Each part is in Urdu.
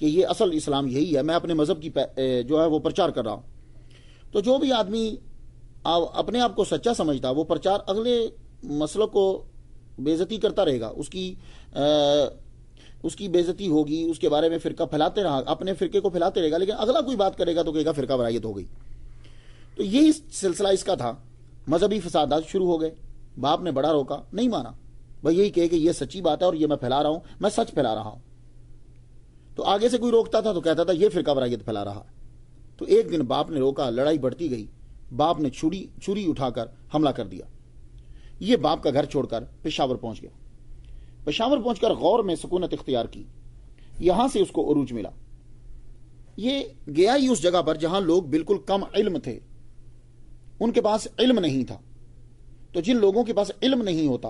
کہ یہ اصل اسلام یہی ہے، میں اپنے مذہب کی جو ہے وہ پرچار کر رہا ہوں۔ تو جو بھی آدمی اپنے آپ کو سچا سمجھتا وہ پرچار اگلے مسلک کو بے عزتی کرتا رہے گا، اس کی بے عزتی ہوگی، اس کے بارے میں فرقہ پھیلاتے رہا، اپنے فرقے کو پھیلاتے رہے گا، لیکن اگلا کوئی بات کرے گا تو کہے گا فرقہ وارائیت ہو گئی۔ تو یہی سلسلہ اس کا تھا۔ مذہبی فسادات شروع ہو گئے، باپ نے بڑا روکا، نہیں مانا، بھائی یہی کہے کہ یہ سچی بات ہے اور یہ میں پھیلا رہا ہوں، میں سچ پھیلا رہا ہوں۔ تو آگے سے کوئی روکتا تھا تو کہتا تھا یہ فرقہ وارائیت پھیلا رہا ہے۔ تو ایک دن باپ نے روکا، لڑائی بڑھتی گئی، باپ نے چھری اٹھا کر حملہ کر دیا۔ یہ باپ کا گھر چھوڑ کر پشاور پہنچ گیا۔ پشاور پہنچ کر غور میں سکونت اختیار کی، یہاں سے اس کو عروج ملا۔ یہ گیا ہی اس جگہ پر جہاں لوگ بالکل کم علم تھے، ان کے پاس علم نہیں تھا۔ تو جن لوگوں کے پاس علم نہیں ہوتا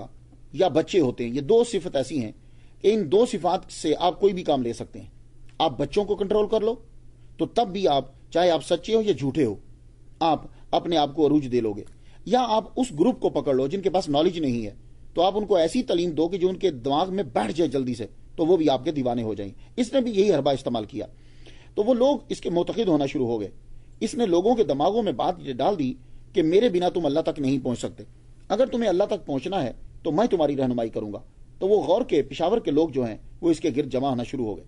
یا بچے ہوتے ہیں، یہ دو صفت ایسی ہیں کہ ان دو صفات سے آپ کوئی بھی کام لے سکتے ہیں۔ آپ بچوں کو کنٹرول کر لو تو تب بھی آپ، چاہے آپ سچے ہو یا جھوٹے ہو، آپ اپنے آپ کو عروج دے لو گے۔ یا آپ اس گروپ کو پکڑ لو جن کے پاس نالج نہیں ہے، تو آپ ان کو ایسی تعلیم دو کہ جو ان کے دماغ میں بیٹھ جائے جلدی سے، تو وہ بھی آپ کے دیوانے ہو جائیں۔ اس نے بھی یہی حربہ استعمال کیا، تو وہ لوگ اس کے معتقد ہونا شروع ہو گئے۔ اس نے لوگوں کے دماغوں میں بات یہ ڈال دی کہ میرے بنا تم اللہ تک نہیں پہنچ سکتے، اگر تمہیں اللہ تک پہنچنا ہے تو میں تمہاری رہنمائی کروں گا۔ تو وہ غور کے پشاور کے لوگ جو ہیں وہ اس کے گرد جمع ہونا شروع ہو گئے۔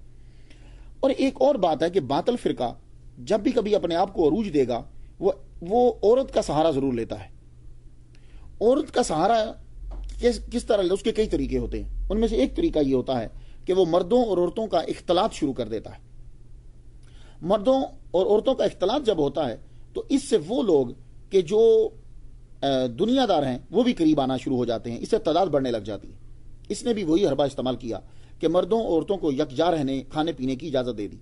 اور ایک اور بات ہے کہ باطل فرقہ جب بھی کبھی اپنے آپ کو عروج دے گا وہ عورت کا سہارا ضرور لیتا ہے۔ عورت کا سہارا کس طرح لے، اس کے کئی طریقے ہوتے ہیں۔ ان میں سے ایک طریقہ یہ ہوتا ہے کہ وہ مردوں اور عورتوں کا اختلاط شروع کر دیتا ہے۔ مردوں اور عورتوں کا اختلاط جب ہوتا ہے تو اس سے وہ لوگ کہ جو دنیا دار ہیں وہ بھی قریب آنا شروع ہو جاتے ہیں، اس سے تعداد بڑھنے لگ جاتی ہے۔ اس نے بھی وہی حربہ استعمال کیا کہ مردوں اور عورتوں کو یکجا رہنے، کھانے پینے کی اجازت دے دی۔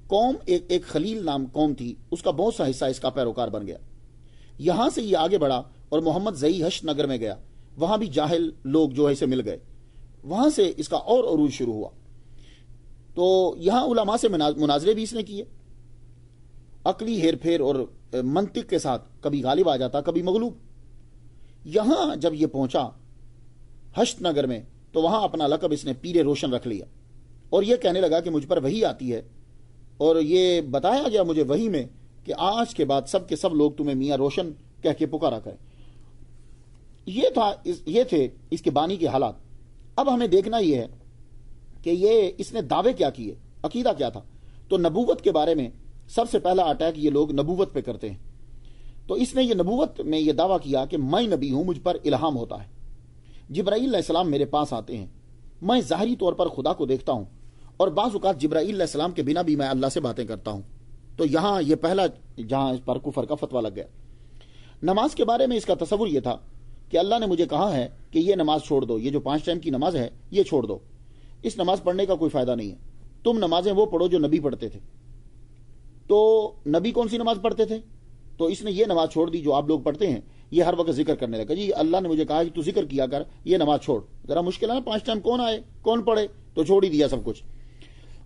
قوم ایک خلیل نام قوم تھی، اس کا بہت سا حصہ اس کا پیروکار بن گیا۔ یہاں سے یہ آگے بڑھا اور محمد زئی ہشت نگر میں گیا، وہاں بھی جاہل لوگ جو ہے اسے مل گئے، وہاں سے اس کا اور عروج شروع ہوا۔ تو یہاں علماء سے مناظرے بھی اس نے کیے، عقلی ہیر پھیر اور منطق کے ساتھ، کبھی غالب آ جاتا کبھی مغلوب۔ یہاں جب یہ پہنچا ہشت نگر میں تو وہاں اپنا لقب اس نے پیر روشن رکھ لیا، اور یہ کہنے لگا کہ مجھ پر وحی آتی ہے، اور یہ بتایا گیا مجھے وحی میں کہ آج کے بعد سب کے سب لوگ تمہیں میاں روشن کہہ کے پکارا کریں۔ یہ تھے اس کے بانی کے حالات۔ اب ہمیں دیکھنا یہ ہے کہ اس نے دعوے کیا کیے، عقیدہ کیا تھا۔ تو نبوت کے بارے میں سب سے پہلا اٹیک یہ لوگ نبوت پہ کرتے ہیں۔ تو اس نے یہ نبوت میں یہ دعویٰ کیا کہ میں نبی ہوں، مجھ پر الہام ہوتا ہے، جبرائیل علیہ السلام میرے پاس آتے ہیں، میں ظاہری طور پر خدا کو دیکھتا ہوں، اور بعض اوقات جبرائیل علیہ السلام کے بنا بھی میں اللہ سے باتیں کرتا ہوں۔ تو یہاں یہ پہلا جہاں اس پر کفر کا فتویٰ لگ گیا۔ نماز کے بارے میں اس کا تصور یہ تھا کہ اللہ نے مجھے کہا ہے کہ یہ نماز چھوڑ دو، یہ جو 5 ٹائم کی نماز ہے یہ چھوڑ دو، اس نماز پڑھنے کا کوئی فائدہ نہیں ہے، تم نمازیں وہ پڑھو جو نبی پڑھتے تھے۔ تو نبی کون سی نماز پڑھتے تھے؟ تو اس نے یہ نماز چھوڑ دی جو آپ لوگ پڑھتے ہیں۔ یہ ہر وقت ذکر کرنے لگا، جی اللہ نے مجھے کہا کہ تو ذکر کیا کر، یہ نماز چھوڑ۔ ذرا مشکل ہے نا، 5 ٹائم کون آئے کون پڑھے، تو چھوڑ ہی دیا سب کچھ۔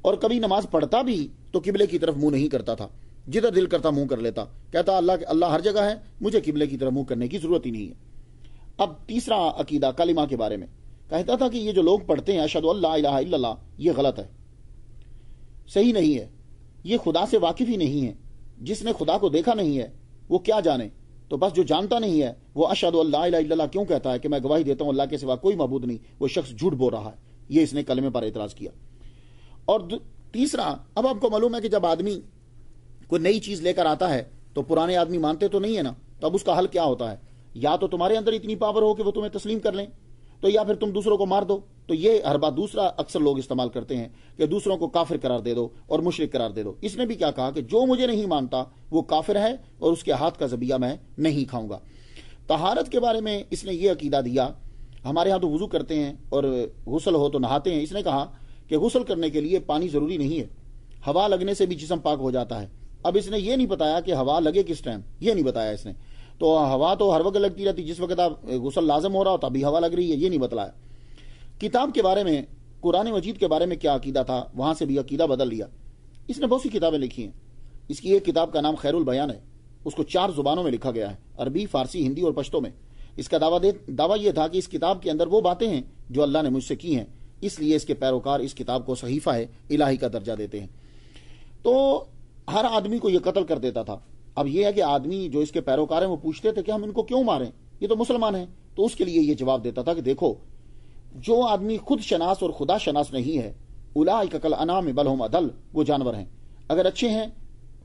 اور کبھی نماز پڑھتا بھی تو قبلے کی طرف منہ نہیں کرتا تھا، جدھر دل کرتا منہ کر لیتا، کہتا اللہ ہر جگہ ہے، مجھے قبلے کی طرف منہ کرنے کی ضرورت ہی نہیں ہے۔ اب تیسرا عقیدہ کلمہ کے بارے میں کہتا تھا کہ یہ جو لوگ پڑھتے ہیں اشہد ان لا الہ الا اللہ، یہ غلط ہے، صحیح نہیں ہے، یہ خدا سے واقف ہی نہیں ہے۔ جس نے خدا کو دیکھا نہیں ہے وہ کیا جانے؟ تو بس جو جانتا نہیں ہے وہ اشہد ان لا الہ الا اللہ کیوں کہتا ہے کہ میں گواہی دیتا ہوں اللہ کے سوا کوئی معبود نہیں، وہ شخص جھوٹ بول رہا ہے۔ یہ اس نے کلمے پر اعتراض کیا۔ اور تیسرا، اب آپ کو معلوم ہے کہ جب آدمی کوئی نئی چیز لے کر آتا ہے تو پرانے آدمی مانتے تو نہیں ہے نا، تو اب اس کا حل کیا ہوتا ہے؟ یا تو تمہارے اندر اتنی پاور ہو کہ وہ تمہیں تسلیم کر لیں، تو یا پھر تم دوسروں کو مار دو۔ تو یہ ہر بات دوسرا اکثر لوگ استعمال کرتے ہیں کہ دوسروں کو کافر قرار دے دو اور مشرک قرار دے دو۔ اس نے بھی کیا کہا کہ جو مجھے نہیں مانتا وہ کافر ہے اور اس کے ہاتھ کا ذبیحہ میں نہیں کھاؤں گا۔ طہارت کے بارے میں اس نے یہ عقیدہ دیا، ہمارے ہاں تو وضو کرتے ہیں اور غسل ہو تو نہاتے ہیں، اس نے کہا کہ غسل کرنے کے لیے پانی ضروری نہیں ہے، ہوا لگنے سے بھی جسم پاک ہو جاتا ہے۔ اب اس نے یہ نہیں بتایا کہ ہوا لگے کس ٹائم، یہ نہیں بتایا اس نے۔ تو ہوا تو ہر وقت لگتی رہتی، جس وقت آپ غسل لازم ہو رہا ہو تبھی ہوا لگ رہی ہے، یہ نہیں بتلایا۔ کتاب کے بارے میں، قرآن مجید کے بارے میں کیا عقیدہ تھا، وہاں سے بھی عقیدہ بدل لیا۔ اس نے بہت سی کتابیں لکھی ہیں، اس کی ایک کتاب کا نام خیر البیان ہے، اس کو 4 زبانوں میں لکھا گیا ہے، عربی، فارسی، ہندی اور پشتو میں۔ اس کا دعویٰ یہ تھا کہ اس کتاب کے اندر وہ باتیں ہیں جو اللہ نے مجھ سے کی ہیں، اس لیے اس کے پیروکار اس کتاب کو صحیفہ الہی کا درجہ دیتے ہیں۔ تو ہر آدمی کو یہ قتل کر دیتا تھا۔ اب یہ ہے کہ آدمی جو اس کے پیروکار ہیں وہ پوچھتے تھے کہ ہم ان کو کیوں ماریں، یہ تو مسلمان ہیں۔ تو اس کے لیے یہ جواب دیتا تھا کہ دیکھو، جو آدمی خود شناس اور خدا شناس نہیں ہے، اولئک کالانعام بل ھم اضل، وہ جانور ہیں۔ اگر اچھے ہیں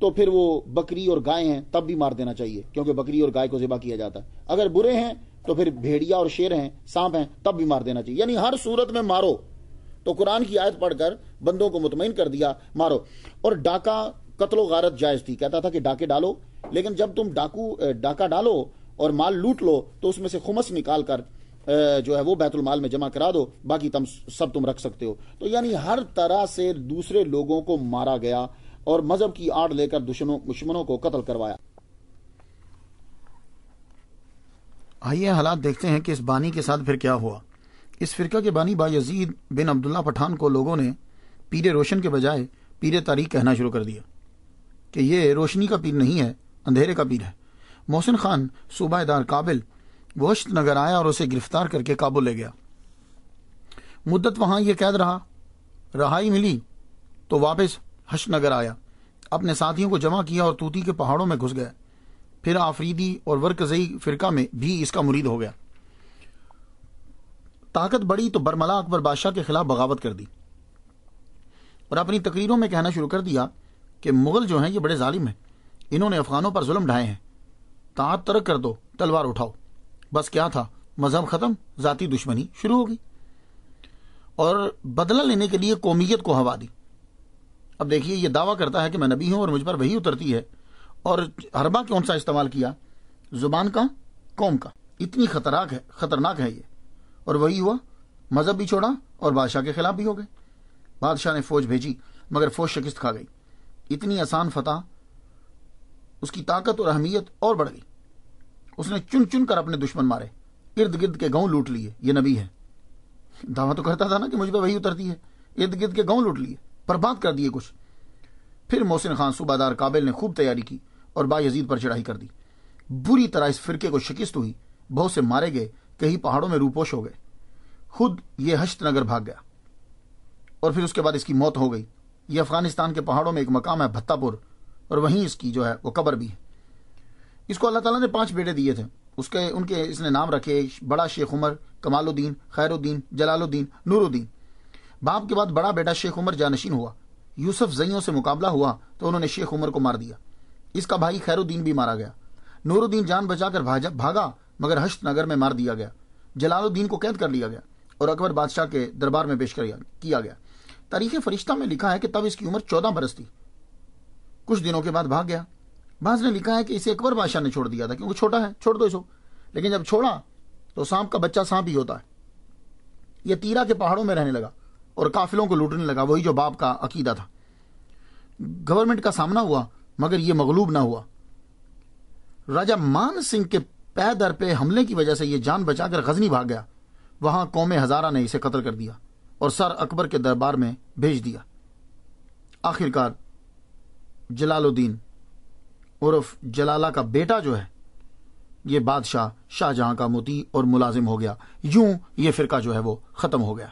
تو پھر وہ بکری اور گائے ہیں تب بھی مار دینا چاہیے، کیونکہ بکری اور گائے کو ذبح کیا جاتا ہے۔ اگر برے ہیں تو پھر بھیڑیا اور شیر ہیں، سانپ ہیں، تب بھی مار دینا چاہیے، یعنی ہر صورت میں مارو۔ تو قرآن کی آیت پڑھ کر بندوں کو مطمئن کر دیا، مارو۔ اور ڈاکہ، قتل و غارت جائز تھی، کہتا تھا کہ ڈاکے ڈالو، لیکن جب تم ڈاکہ ڈالو اور مال لوٹ لو تو اس میں سے خمس نکال کر جو ہے وہ بیت المال میں جمع کرا دو، باقی تم رکھ سکتے ہو۔ تو یعنی ہر طرح سے دوسرے لوگوں کو مارا گیا اور مذہب کی آڑ لے کر دشمنوں کو قتل کروایا۔ آئیے حالات دیکھتے ہیں کہ اس بانی کے ساتھ پھر کیا ہوا۔ اس فرقہ کے بانی بایزید بن عبداللہ پٹھان کو لوگوں نے پیر روشن کے بجائے پیر تاریک کہنا شروع کر دیا کہ یہ روشنی کا پیر نہیں ہے، اندھیرے کا پیر ہے۔ محسن خان صوبہ دار کابل وہ ہشت نگر آیا اور اسے گرفتار کر کے کابل لے گیا۔ مدت وہاں یہ قید رہا، رہائی ملی تو واپس ہشت نگر آیا، اپنے ساتھیوں کو جمع کیا اور توتی کے پہاڑوں میں گھس گیا۔ پھر آفریدی اور ورکزئی فرقہ میں بھی اس کا مرید ہو گیا۔ طاقت بڑی تو برملا اکبر بادشاہ کے خلاف بغاوت کر دی اور اپنی تقریروں میں کہنا شروع کر دیا کہ مغل جو ہیں یہ بڑے ظالم ہیں، انہوں نے افغانوں پر ظلم ڈھائے ہیں، طاعت ترک کر دو، تلوار اٹھاؤ۔ بس کیا تھا، مذہب ختم، ذاتی دشمنی شروع ہو گئی اور بدلہ لینے کے لیے قومیت کو ہوا دی۔ اب دیکھیے، یہ دعویٰ کرتا ہے کہ میں نبی ہوں اور مجھ پر وحی اترتی ہے، اور حربہ کون سا استعمال کیا؟ زبان کا، قوم کا۔ اتنی خطرناک ہے یہ۔ اور وہی ہوا، مذہب بھی چھوڑا اور بادشاہ کے خلاف بھی ہو گئے۔ بادشاہ نے فوج بھیجی مگر فوج شکست کھا گئی۔ اتنی آسان فتح، اس کی طاقت اور اہمیت اور بڑھ گئی۔ اس نے چن چن کر اپنے دشمن مارے، ارد گرد کے گاؤں لوٹ لیے۔ یہ نبی ہے، دعویٰ تو کرتا تھا نا کہ مجھ پہ وہی اترتی ہے، ارد گرد کے گاؤں لوٹ لیے، برباد کر دیے کچھ۔ پھر محسن خان صوبہ دار کابل نے خوب تیاری کی اور بایزید پر چڑھائی کر دی۔ بری طرح اس فرقے کو شکست ہوئی، بہت سے مارے گئے، کئی پہاڑوں میں روپوش ہو گئے۔ خود یہ ہشت نگر بھاگ گیا اور پھر اس کے بعد اس کی موت ہو گئی۔ یہ افغانستان کے پہاڑوں میں ایک مقام ہے بھتا پور، اور وہیں اس کی جو ہے وہ قبر بھی ہے۔ اس کو اللہ تعالیٰ نے 5 بیٹے دیے تھے، اس نے نام رکھے بڑا شیخ عمر، کمال الدین، خیر الدین، جلال الدین، نور الدین۔ باپ کے بعد بڑا بیٹا شیخ عمر جانشین ہوا۔ یوسف زئیوں سے مقابلہ ہوا تو انہوں نے شیخ عمر کو مار دیا۔ اس کا بھائی خیر الدین بھی مارا گیا۔ نور الدین جان بچا کر بھاگا مگر ہشت نگر میں مار دیا گیا۔ جلال الدین کو قید کر لیا گیا اور اکبر بادشاہ کے دربار میں پیش کیا گیا۔ تاریخ فرشتہ میں لکھا ہے کہ تب اس کی عمر 14 برس تھی۔ کچھ دنوں کے بعد بھاگ گیا۔ بعض نے لکھا ہے کہ اسے اکبر بادشاہ نے چھوڑ دیا تھا کیونکہ چھوٹا ہے، چھوڑ دو اسو، لیکن جب چھوڑا تو سانپ کا بچہ سانپ ہی ہوتا ہے۔ یہ تیرا کے پہاڑوں میں رہنے لگا اور قافلوں کو لوٹنے لگا، وہی جو باپ کا عقیدہ تھا۔ گورنمنٹ کا سامنا ہوا مگر یہ مغلوب نہ ہوا۔ راجہ مان سنگھ کے پے در پہ حملے کی وجہ سے یہ جان بچا کر غزنی بھاگ گیا۔ وہاں قوم ہزارہ نے اسے قتل کر دیا اور سر اکبر کے دربار میں بھیج دیا۔ آخرکار جلال الدین عرف جلالہ کا بیٹا جو ہے یہ بادشاہ شاہ جہاں کا مطیع اور ملازم ہو گیا۔ یوں یہ فرقہ جو ہے وہ ختم ہو گیا۔